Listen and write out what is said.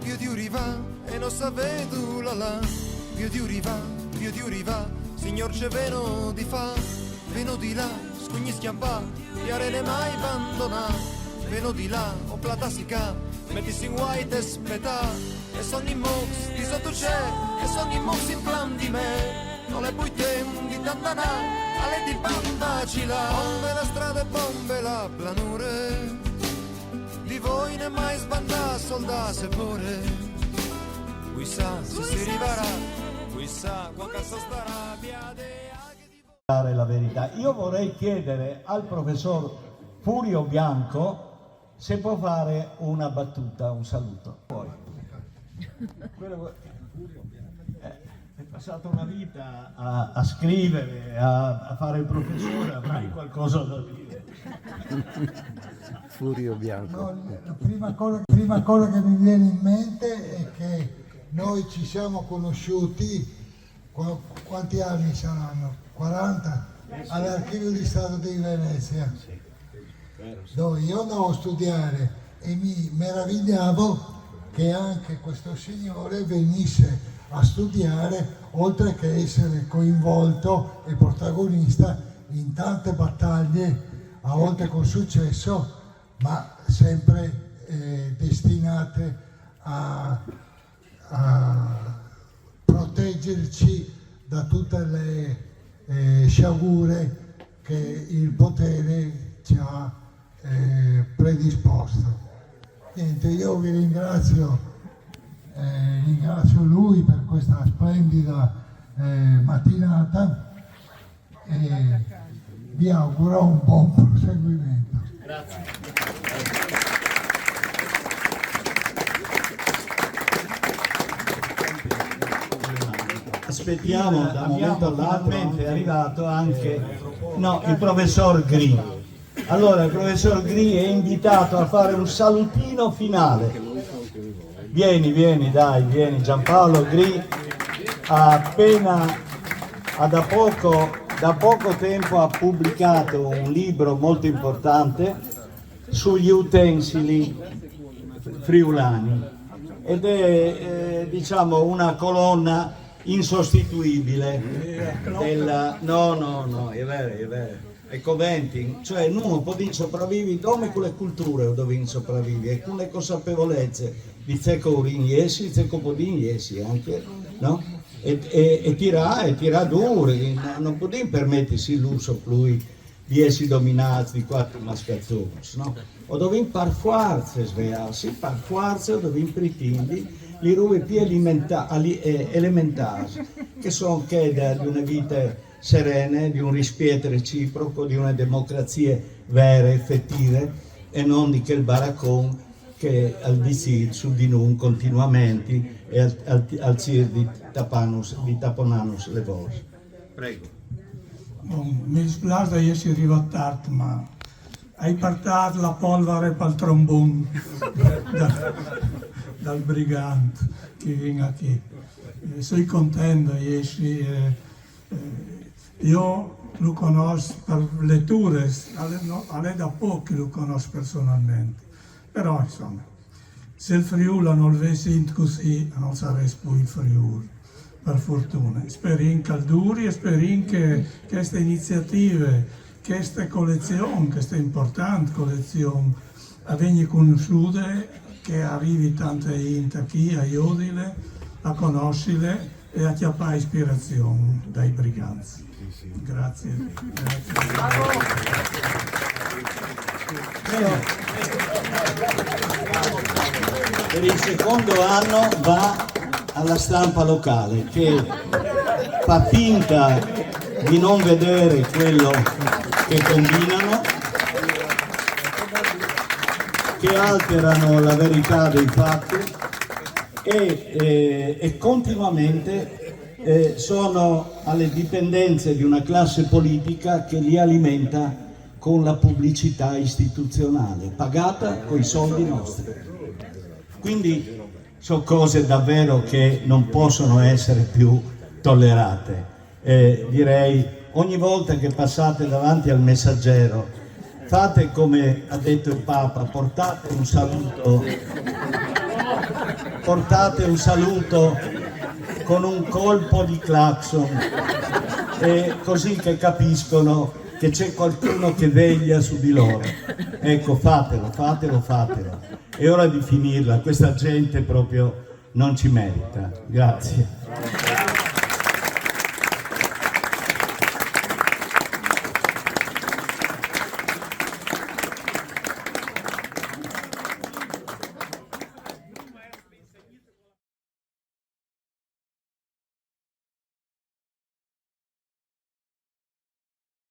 più di uriva, e non sapevo la là, più di uriva, signor c'è veno di fa, veno di là, scugni schiampà, di arene mai abbandonà, veno di là, o platasica, mettisi in white e spetà, e sogni mox di sotto c'è, e sogni mox in plan di me, non le buitem di tantanà, alle di bambacila, bombe la strada e bombe la planure, di voi ne mai sbandà solda sepore, chissà se si arriverà, chissà qualche starà via de... La verità. Io vorrei chiedere al professor Furio Bianco se può fare una battuta, un saluto. Poi. Hai passato una vita a scrivere, a fare il professore, avrai qualcosa da dire. Furio Bianco. No, la prima cosa che mi viene in mente è che noi ci siamo conosciuti, quanti anni saranno? 40? All'Archivio di Stato di Venezia, dove io andavo a studiare e mi meravigliavo che anche questo signore venisse a studiare, oltre che essere coinvolto e protagonista in tante battaglie, a volte con successo, ma sempre destinate a proteggerci da tutte le sciagure che il potere ci ha predisposto. Niente, io vi ringrazio lui per questa splendida mattinata e vi auguro un buon proseguimento. Grazie. Aspettiamo, da un momento all'altro è arrivato anche il professor Gri. Allora il professor Gri è invitato a fare un salutino finale. Vieni Giampaolo Gri da poco tempo ha pubblicato un libro molto importante sugli utensili friulani ed è diciamo una colonna insostituibile della... No, è vero. E commenti, cioè uno può sopravvivere come con le culture dove sopravvivi e con le consapevolezze di zecco urignesi, zecco podignesi anche, no? E tira duro, non può permettersi l'uso più di essere dominati di quattro mascazzoni, no? O dove par forza svegliarsi, par forza dove pretende le robe più elementari, che sono che di una vita serena, di un rispetto reciproco, di una democrazia vera, effettiva, e non di quel baraccon che al DC su di noi continuamente e al CIR di taponarnos le voci. Prego. Mi dispiace di essere arrivato tardi, ma hai portato la polvere per il trombone dal brigante che viene qui. Sono contento di essere. Io lo conosco per letture, è da poco che lo conosco personalmente, però insomma, se il Friuli non avesse così, non sarebbe più il Friuli, per fortuna. Speriamo che duri e speriamo che queste iniziative, queste collezioni, queste importanti collezioni, vengano conosciute, che arrivi tante gente qui a Iodile, a conoscere e a chiappare ispirazione dai briganti. Grazie. Per il secondo anno va alla stampa locale che fa finta di non vedere quello che combinano, che alterano la verità dei fatti e continuamente sono alle dipendenze di una classe politica che li alimenta con la pubblicità istituzionale, pagata coi soldi nostri. Quindi sono cose davvero che non possono essere più tollerate. Direi, ogni volta che passate davanti al Messaggero, fate come ha detto il Papa, portate un saluto portate un saluto con un colpo di clacson, così che capiscono che c'è qualcuno che veglia su di loro. Ecco, fatelo. È ora di finirla, questa gente proprio non ci merita. Grazie.